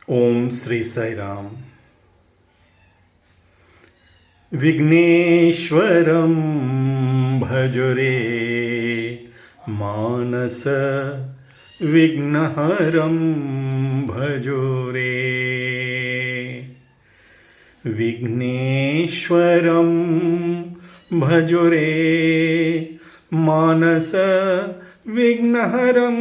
Om Sri Sai Ram. Vigneshwaram bhajore manasa Vignaharam bhajore Vigneshwaram bhajore manasa Vignaharam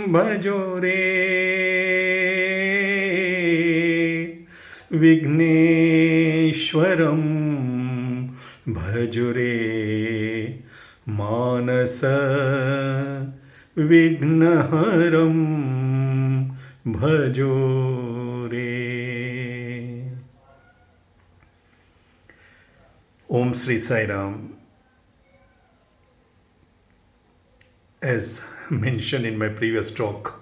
bhajore Vigneshwaram bhajore manasa Vignaharam bhajore. Om Sri Sai Ram. As mentioned in my previous talk,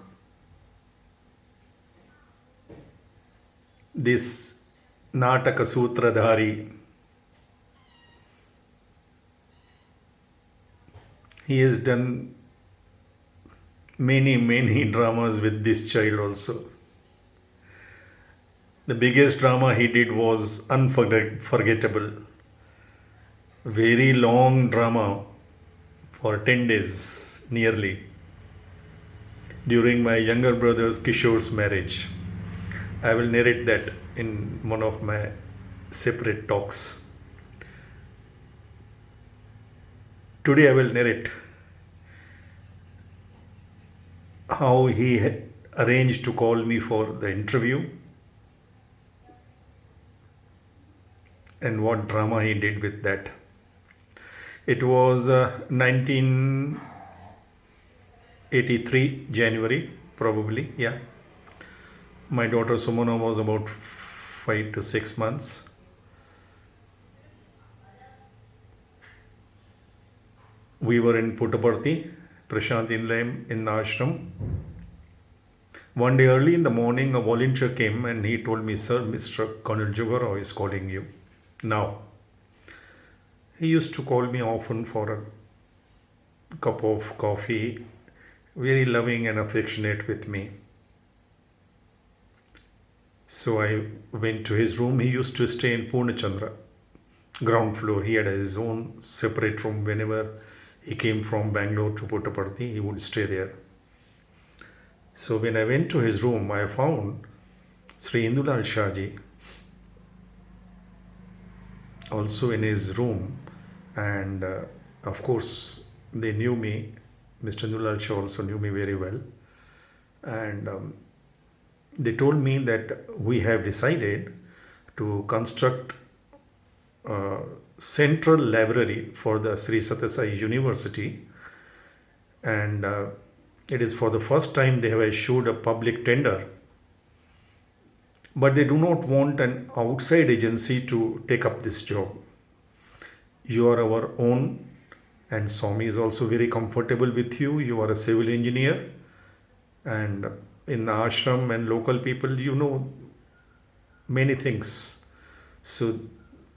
this Nataka Sutradhari, he has done many dramas with this child also. The biggest drama he did was unforgettable. Very long drama for 10 days nearly during my younger brother's Kishore's marriage. I will narrate that in one of my separate talks. Today I will narrate how he had arranged to call me for the interview and what drama he did with that. It was 1983 January, probably, yeah. My daughter Sumana was about 5 to 6 months. We were in Puttaparthi, Prashant Inlayam in the ashram. One day early in the morning, a volunteer came and he told me, "Sir, Mr. Colonel Jugaro is calling you now." He used to call me often for a cup of coffee, very loving and affectionate with me. So I went to his room. He used to stay in Purnachandra, ground floor. He had his own separate room. Whenever he came from Bangalore to Puttaparthi, he would stay there. So when I went to his room, I found Sri Indulal Shahji also in his room, and of course they knew me. Mr. Indulal Shah also knew me very well, and they told me that we have decided to construct a central library for the Sri Sathya Sai University, and it is for the first time they have issued a public tender, but they do not want an outside agency to take up this job. You are our own, and Swami is also very comfortable with you. You are a civil engineer, and in the ashram and local people, you know many things. So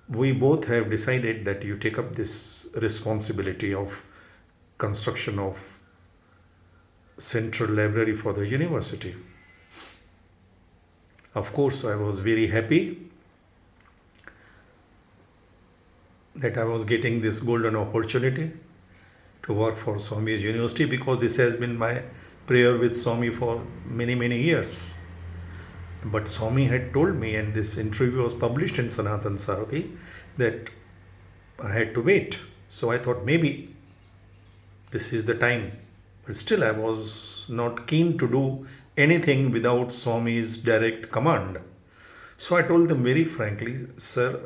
we both have decided that you take up this responsibility of construction of central library for the university. Of course, I was very happy that I was getting this golden opportunity to work for Swami's University, because this has been my prayer with Swami for many years. But Swami had told me, and this interview was published in Sanatan Sarathi, that I had to wait. So I thought maybe this is the time. But still I was not keen to do anything without Swami's direct command. So I told them very frankly, "Sir,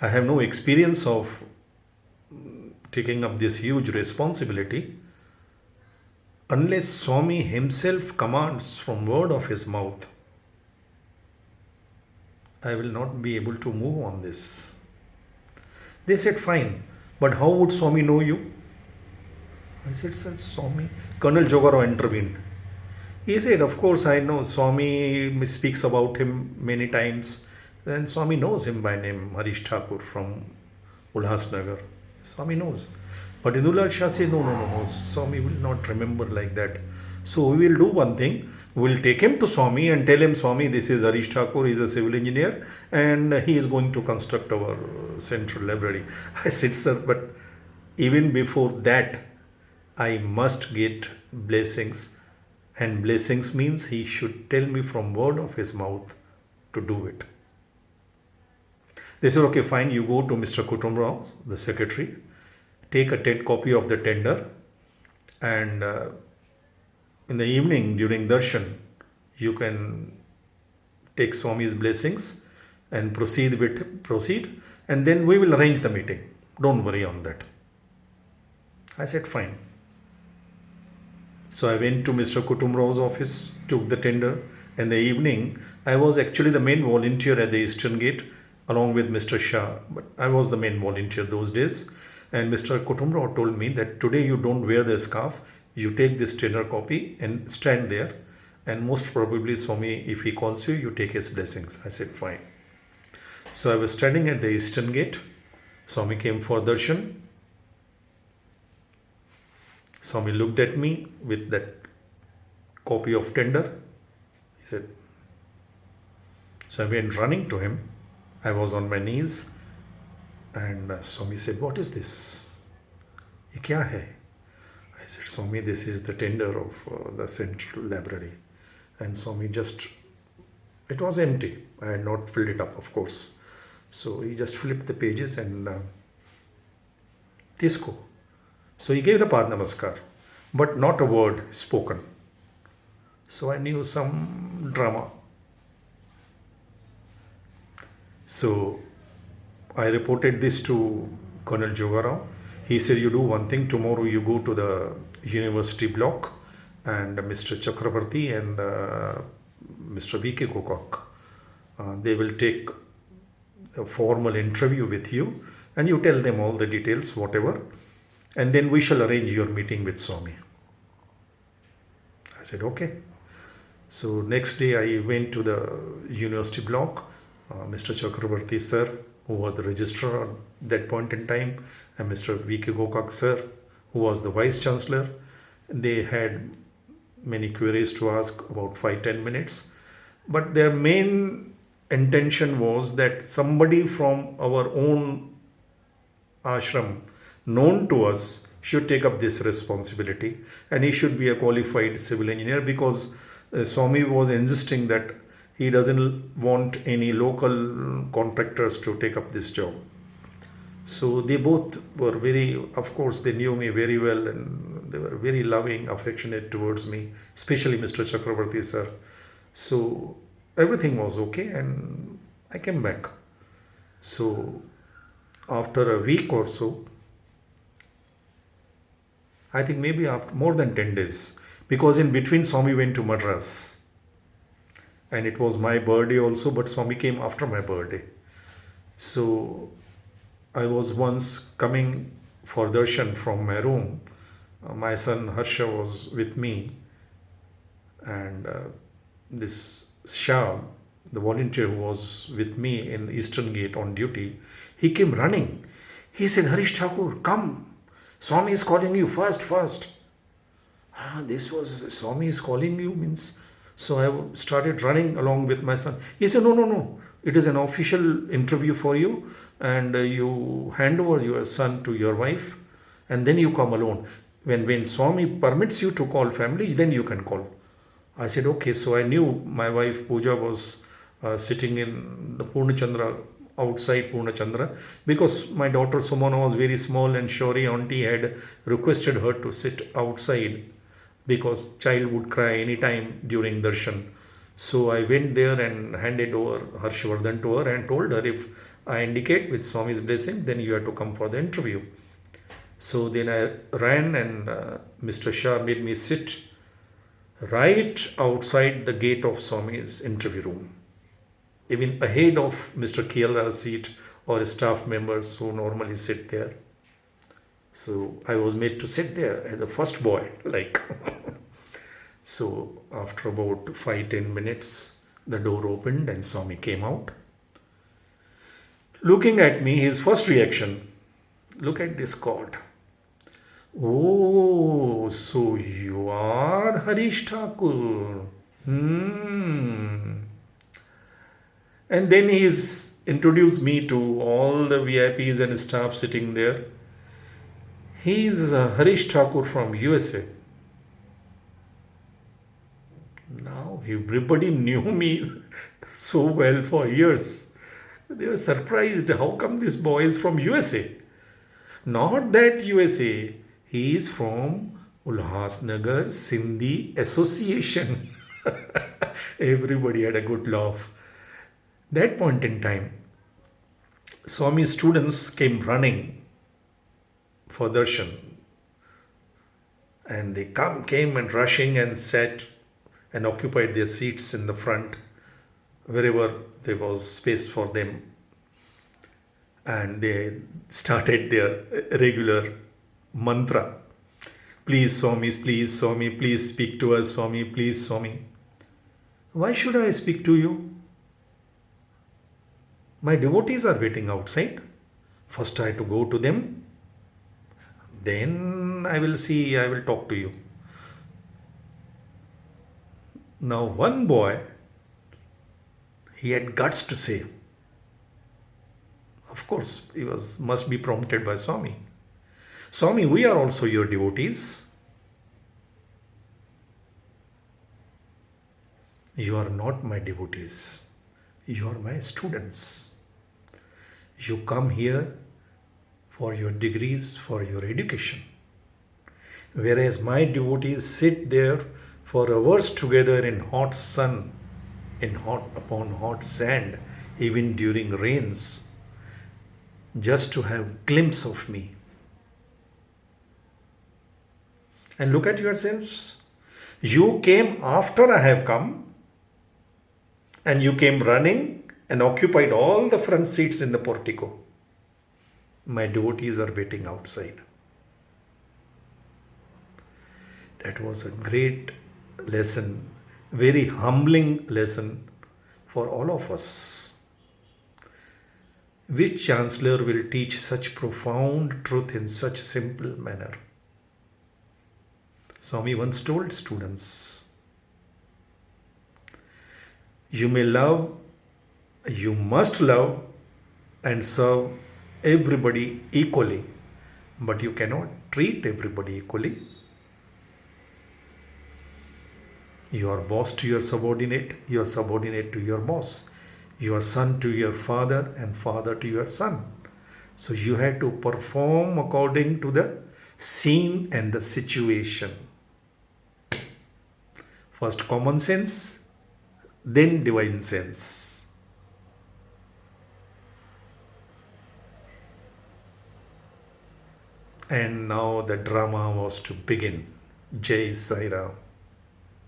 I have no experience of taking up this huge responsibility. Unless Swami himself commands from word of his mouth, I will not be able to move on this." They said, "Fine, but how would Swami know you?" I said, "Sir, Swami..." Colonel Jogaro intervened. He said, "Of course I know. Swami speaks about him many times. And Swami knows him by name, Harish Thakur from Ulhasnagar. Swami knows." But Indulal Shah said, no. Swami will not remember like that. So we will do one thing. We will take him to Swami and tell him, Swami, this is Harish Thakur, he is a civil engineer and he is going to construct our central library. I said, sir, but even before that, I must get blessings. And blessings means he should tell me from word of his mouth to do it. They said, okay, fine, you go to Mr. Kutumrao, the secretary, take a copy of the tender, and in the evening during darshan, you can take Swami's blessings and proceed, and then we will arrange the meeting. Don't worry on that. I said, fine. So I went to Mr. Kutumrao's office, took the tender. In the evening, I was actually the main volunteer at the Eastern Gate along with Mr. Shah, but I was the main volunteer those days. And Mr. Kutumrao told me that today you don't wear the scarf, you take this tender copy and stand there, and most probably Swami, if he calls you, you take his blessings. I said, fine. So I was standing at the Eastern Gate. Swami came for darshan. Swami looked at me with that copy of tender. He said, so I went running to him. I was on my knees and Swami said, what is this? Ye kya hai? I said, Swami, this is the tender of the central library. And Swami it was empty. I had not filled it up, of course. So he just flipped the pages and Tisko. So he gave the Pad Namaskar, but not a word spoken. So I knew some drama. So I reported this to Colonel Jogarao. He said, you do one thing, tomorrow you go to the university block and Mr. Chakravarti and Mr. V.K. Gokak. They will take a formal interview with you and you tell them all the details, whatever, and then we shall arrange your meeting with Swami. I said, okay. So next day I went to the university block. Mr. Chakravarti sir, who was the registrar at that point in time, and Mr. V.K. Gokak sir, who was the vice chancellor, they had many queries to ask, about 5-10 minutes. But their main intention was that somebody from our own ashram, known to us, should take up this responsibility, and he should be a qualified civil engineer, because Swami was insisting that he doesn't want any local contractors to take up this job. So they both were of course they knew me very well and they were very loving, affectionate towards me, especially Mr. Chakravarti sir. So everything was okay and I came back. So after a week or so, I think maybe after more than 10 days, because in between Swami went to Madras. And it was my birthday also, but Swami came after my birthday. So I was once coming for darshan from my room. My son Harsha was with me, and this Shah, the volunteer who was with me in Eastern Gate on duty, he came running. He said, Harish Thakur, come. Swami is calling you, fast. This was, Swami is calling you means... So I started running along with my son. He said, no, it is an official interview for you, and you hand over your son to your wife and then you come alone. When Swami permits you to call family, then you can call. I said, okay. So I knew my wife Pooja was sitting in the Purnachandra, outside Purnachandra, because my daughter Sumana was very small and Shauri auntie had requested her to sit outside, because child would cry anytime during darshan. So I went there and handed over Harshvardhan to her and told her, if I indicate with Swami's blessing, then you have to come for the interview. So then I ran and Mr. Shah made me sit right outside the gate of Swami's interview room, even ahead of Mr. Kielra's seat or staff members who normally sit there. So I was made to sit there as the first boy, like. So after about 5-10 minutes, the door opened and Swami came out. Looking at me, his first reaction, look at this god. Oh, so you are Harish Thakur. Hmm. And then he's introduced me to all the VIPs and staff sitting there. He's Harish Thakur from USA. Now everybody knew me so well for years. They were surprised. How come this boy is from USA? Not that USA. He is from Ulhasnagar Sindhi Association. Everybody had a good laugh. That point in time, Swami students came running for darshan, and they came and rushing and sat and occupied their seats in the front wherever there was space for them, and they started their regular mantra. Please Swami, please Swami, please speak to us, Swami, please Swami. Why should I speak to you? My devotees are waiting outside. First I have to go to them, then I will talk to you. Now one boy, he had guts to say, of course he must be prompted by Swami. Swami, we are also your devotees. You are not my devotees. You are my students. You come here for your degrees, for your education. Whereas my devotees sit there for hours together in hot sun, upon hot sand, even during rains, just to have glimpse of me. And look at yourselves. You came after I have come, and you came running and occupied all the front seats in the portico. My devotees are waiting outside. That was a great lesson, very humbling lesson for all of us. Which chancellor will teach such profound truth in such simple manner? Swami once told students, you may love, you must love and serve everybody equally, but you cannot treat everybody equally. You are boss to your subordinate to your boss, your son to your father, and father to your son. So you have to perform according to the scene and the situation. First common sense, then divine sense. And now the drama was to begin. Jai Sai Ram.